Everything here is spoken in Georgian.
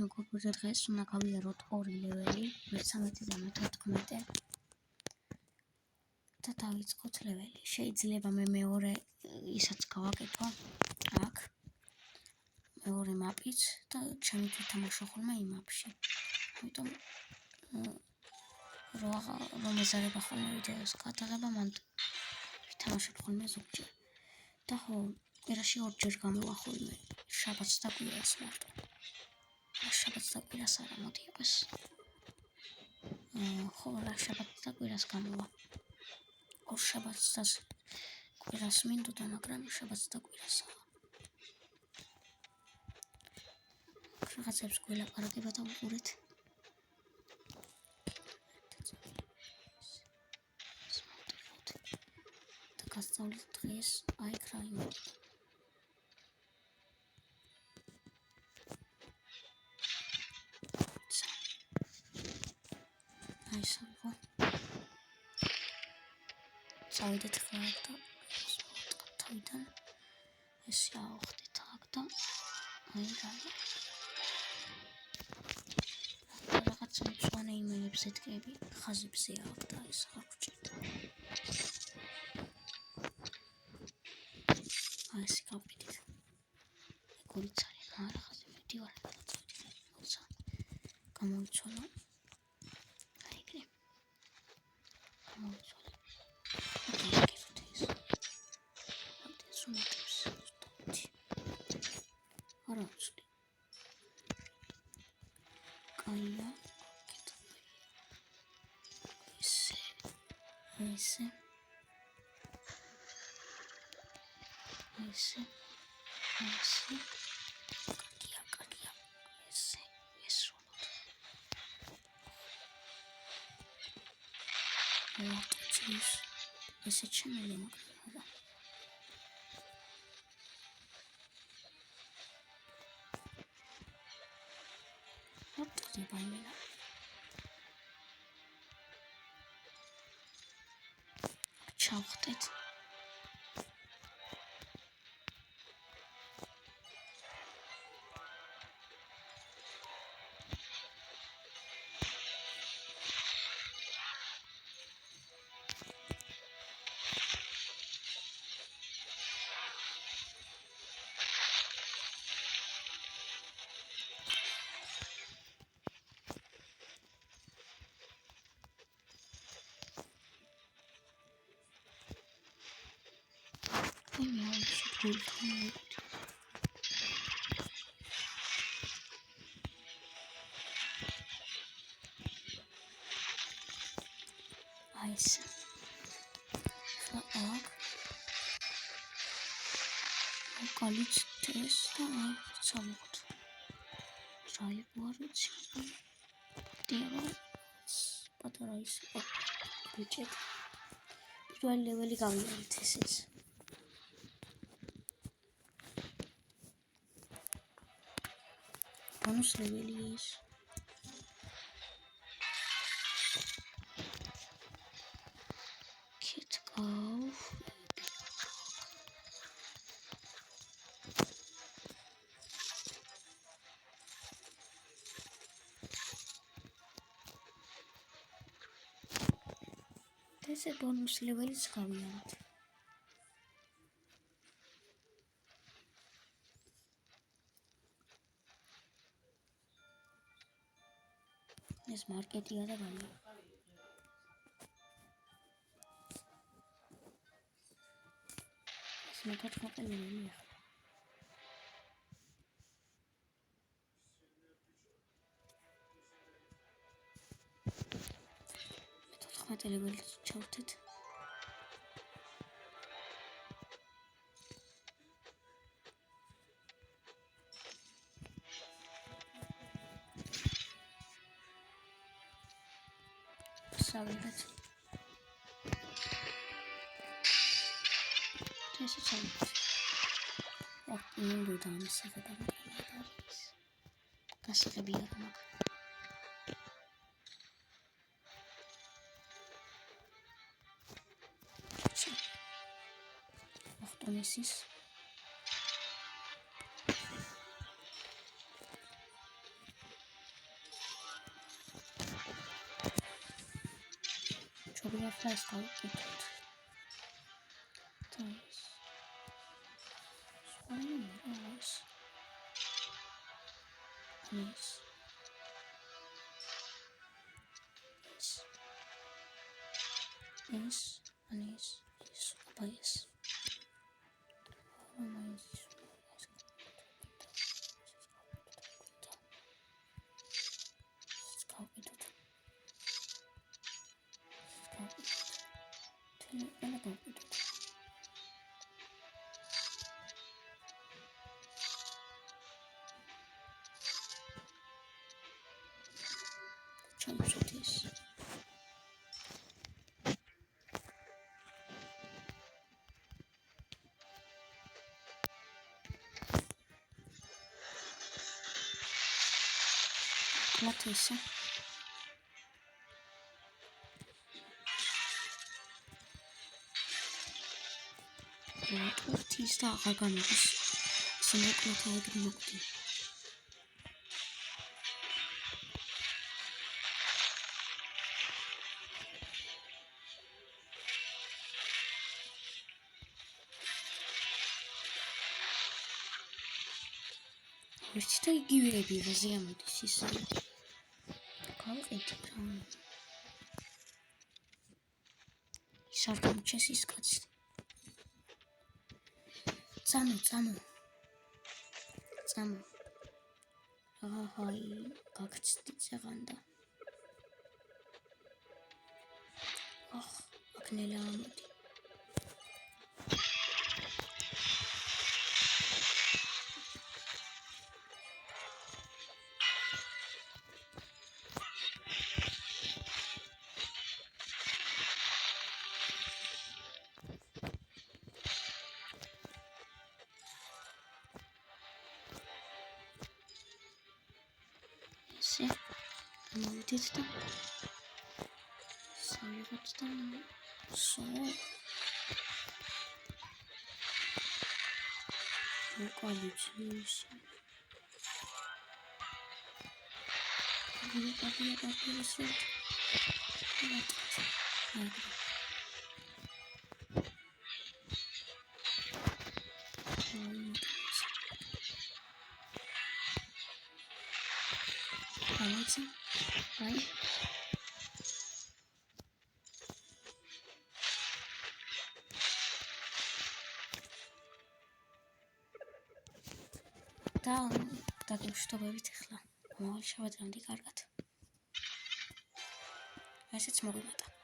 მეგობრებო, დღეს უნდა გავიაროთ 2 ლეველი, მე-13 და მე-14 და დავიწყოთ ლეველი. შეიძლება მე მეორე ისაც გავაკეთო აქ მეორე მაპით და ჩემი თვითამაშო ხოლმე იმ მაპში. ამიტომ რომ ეზარება ხოლმე ვიდეოს გადაღება, მან ვითამაშებ ხოლმე ზოგჯერ. და ხო, კვირაში 2 ჯერ გამოვა ხოლმე, შაბათს და კვირას მარტო. შაბათს და კვირას არა, მოდი ებას. ხო, რა შაბათს და კვირას გამოვა. 2 შაბათს და კვირას მინდოდა, მაგრამ შაბათს და კვირასაა. რაღაცებს გველაპარაკება და უყურეთ. და გასწავლეთ დღეს აი რაიმე. აი საღო. წავიდეთ ხარ და თავიდან ეს ავხდით აქ და აი რა. რაღაც მწვანე იმენებს ეთქები, ხაზებზე აქ და ეს ხარ გჭირდა. აი ეს გავყიდით. ეგურიც არის რა ხაზი ვიდივარ და წავიდით. მოცა. გამოვიცვალო. აი ეგრე. გამოვიცვალე. არაცდი. კაია. ესე. კაკია. ეს როლო. ეს ესე ჩემელი მაგრამ. What baimena. ჩავხდეთ. Ice. College test somewhat. Try words. But rice. Budget. Virtual level გავიარეთ ესეც. Bonus level is kit go. This is bonus level is გავიარეთ. ეს მარკეტია და გამი. ეს მე-14 ლეველია. მე-14 ლეველი ჩავთეთ. Saved. This is saved. Walking do down saved. That's the beer. What is this? ახლა ეს გავუკეთოთ. ეს სხვა ნომერია ეს. Latesse. Ortiz da ağagamıyoruz. Şimdi lataya girmekti. Işte gibi bir yazıyamadı siz. Გავყიდეთ რა. სარკმლში ის კაცი. წამო. აჰაი, გაგწდი წაღანდა. აკნელა ამოდი. მოვიდეთ და სამიღოთ და მოკალებს Right? და დაგემშვიდობებით ახლა. მოვალ შევაძრამდი კარგად. ესეც მოგიმატა.